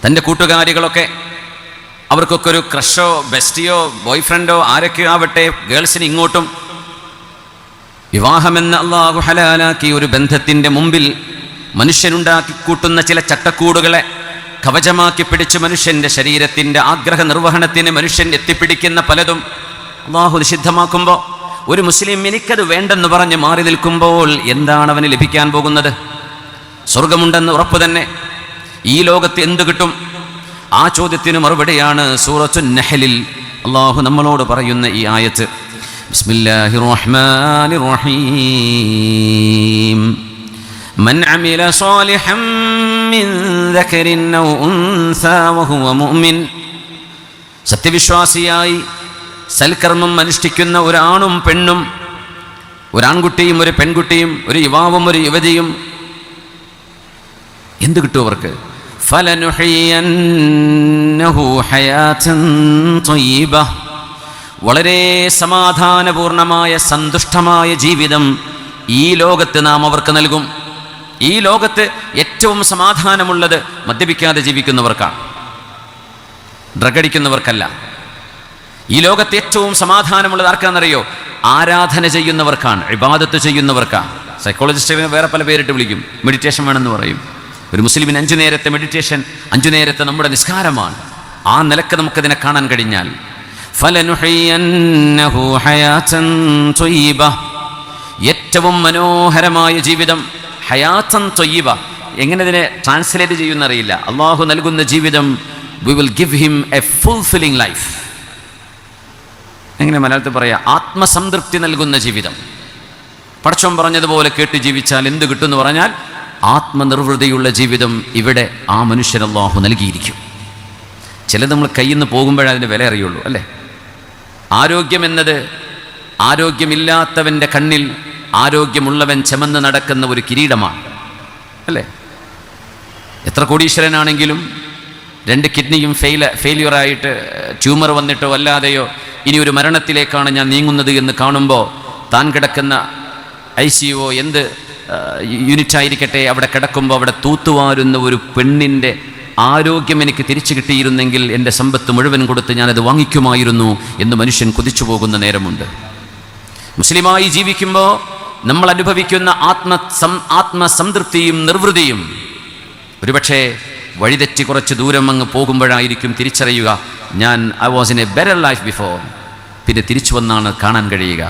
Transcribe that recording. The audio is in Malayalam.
തൻ്റെ കൂട്ടുകാരികളൊക്കെ അവർക്കൊക്കെ ഒരു ക്രഷോ ബെസ്റ്റിയോ ബോയ് ഫ്രണ്ടോ ആരൊക്കെ ആവട്ടെ, ഗേൾസിന് ഇങ്ങോട്ടും വിവാഹമെന്ന അള്ളാഹു ഹലാലാക്കിയ ഒരു ബന്ധത്തിൻ്റെ മുമ്പിൽ മനുഷ്യനുണ്ടാക്കി കൂട്ടുന്ന ചില ചട്ടക്കൂടുകളെ കവചമാക്കി പിടിച്ച് മനുഷ്യൻ്റെ ശരീരത്തിൻ്റെ ആഗ്രഹ നിർവഹണത്തിന് മനുഷ്യൻ എത്തിപ്പിടിക്കുന്ന പലതും അള്ളാഹു നിഷിദ്ധമാക്കുമ്പോൾ ഒരു മുസ്ലിം എനിക്കത് വേണ്ടെന്ന് പറഞ്ഞ് മാറി നിൽക്കുമ്പോൾ എന്താണ് അവന് ലഭിക്കാൻ പോകുന്നത്? സ്വർഗമുണ്ടെന്ന് ഉറപ്പ് തന്നെ. ഈ ലോകത്ത് എന്തു കിട്ടും? ആ ചോദ്യത്തിന് മറുപടിയാണ് സൂറത്തുൻ നഹ്ലിൽ അള്ളാഹു നമ്മളോട് പറയുന്ന ഈ ആയത്ത്. ബിസ്മില്ലാഹിർ റഹ്മാനിർ റഹീം. മൻ അമില സാലിഹൻ മിൻ ദക്കരിൻ ഔ ഉൻസാ വഹുവ മുഅ്മിൻ. സത്യവിശ്വാസിയായി സൽക്കർമ്മം അനുഷ്ഠിക്കുന്ന ഒരാണും പെണ്ണും, ഒരാൺകുട്ടിയും ഒരു പെൺകുട്ടിയും, ഒരു യുവാവും ഒരു യുവതിയും, എന്ത് കിട്ടും അവർക്ക്? ഫലനുഹയ്യന്നഹു ഹയാതൻ ത്വയ്യിബ. വളരെ സമാധാനപൂർണമായ സന്തുഷ്ടമായ ജീവിതം ഈ ലോകത്ത് നാം അവർക്ക് നൽകും. ഈ ലോകത്ത് ഏറ്റവും സമാധാനമുള്ളത് മദ്യപിക്കാതെ ജീവിക്കുന്നവർക്കാണ്, ഡ്രഗടിക്കുന്നവർക്കല്ല. ഈ ലോകത്ത് ഏറ്റവും സമാധാനമുള്ളത് ആർക്കാണെന്നറിയോ? ആരാധന ചെയ്യുന്നവർക്കാണ്, ഇബാദത്ത് ചെയ്യുന്നവർക്കാണ്. സൈക്കോളജിസ്റ്റുകൾ വേറെ പല പേരിട്ട് വിളിക്കും, മെഡിറ്റേഷൻ വേണമെന്ന് പറയും. ഒരു മുസ്ലിമിന് 5 നേരത്തെ മെഡിറ്റേഷൻ, 5 നേരത്തെ നമ്മുടെ നിസ്കാരമാണ്. ആ നിലക്ക് നമുക്കതിനെ കാണാൻ കഴിഞ്ഞാൽ ഫലനുഹയ്യന്നഹു ഹയാതൻ ത്വയ്യിബ, ഏറ്റവും മനോഹരമായ ജീവിതം. ഹയാതൻ ത്വയ്യിബ എങ്ങനെ ഇതിനെ ട്രാൻസ്ലേറ്റ് ചെയ്യുമെന്നറിയില്ല. അള്ളാഹു നൽകുന്ന ജീവിതം, we will give him A fulfilling life. എങ്ങനെ മലയാളത്തിൽ പറയാം? ആത്മസംതൃപ്തി നൽകുന്ന ജീവിതം. പടച്ചോൻ പറഞ്ഞതുപോലെ കേട്ട് ജീവിച്ചാൽ എന്ത് കിട്ടുമെന്ന് പറഞ്ഞാൽ ആത്മനിർവൃതിയുള്ള ജീവിതം ഇവിടെ ആ മനുഷ്യൻ അല്ലാഹു നൽകിയിരിക്കും. ചിലത് നമ്മൾ കയ്യിൽ നിന്ന് പോകുമ്പോഴേ അതിൻ്റെ വില അറിയുള്ളൂ, അല്ലേ? ആരോഗ്യമെന്നത് ആരോഗ്യമില്ലാത്തവൻ്റെ കണ്ണിൽ ആരോഗ്യമുള്ളവൻ ചുമന്ന് നടക്കുന്ന ഒരു കിരീടമാണ്, അല്ലേ? എത്ര കോടീശ്വരനാണെങ്കിലും 2 കിഡ്നിയും ഫെയിലിയറായിട്ട് ട്യൂമർ വന്നിട്ടോ അല്ലാതെയോ ഇനി ഒരു മരണത്തിലേക്കാണ് ഞാൻ നീങ്ങുന്നത് എന്ന് കാണുമ്പോൾ താൻ കിടക്കുന്ന ICU എന്ത് യൂണിറ്റായിരിക്കട്ടെ അവിടെ കിടക്കുമ്പോൾ അവിടെ തൂത്തുവാരുന്ന ഒരു പെണ്ണിൻ്റെ ആരോഗ്യം എനിക്ക് തിരിച്ചു കിട്ടിയിരുന്നെങ്കിൽ എൻ്റെ സമ്പത്ത് മുഴുവൻ കൊടുത്ത് ഞാനത് വാങ്ങിക്കുമായിരുന്നു എന്ന് മനുഷ്യൻ കൊതിച്ചു പോകുന്ന നേരമുണ്ട്. മുസ്ലിമായി ജീവിക്കുമ്പോൾ നമ്മൾ അനുഭവിക്കുന്ന ആത്മസംതൃപ്തിയും നിർവൃതിയും ഒരുപക്ഷെ വഴിതെറ്റി കുറച്ച് ദൂരം അങ്ങ് പോകുമ്പോഴായിരിക്കും തിരിച്ചറിയുക, ഞാൻ I was in A better life before. പിന്നെ തിരിച്ചു വന്നാണ് കാണാൻ കഴിയുക.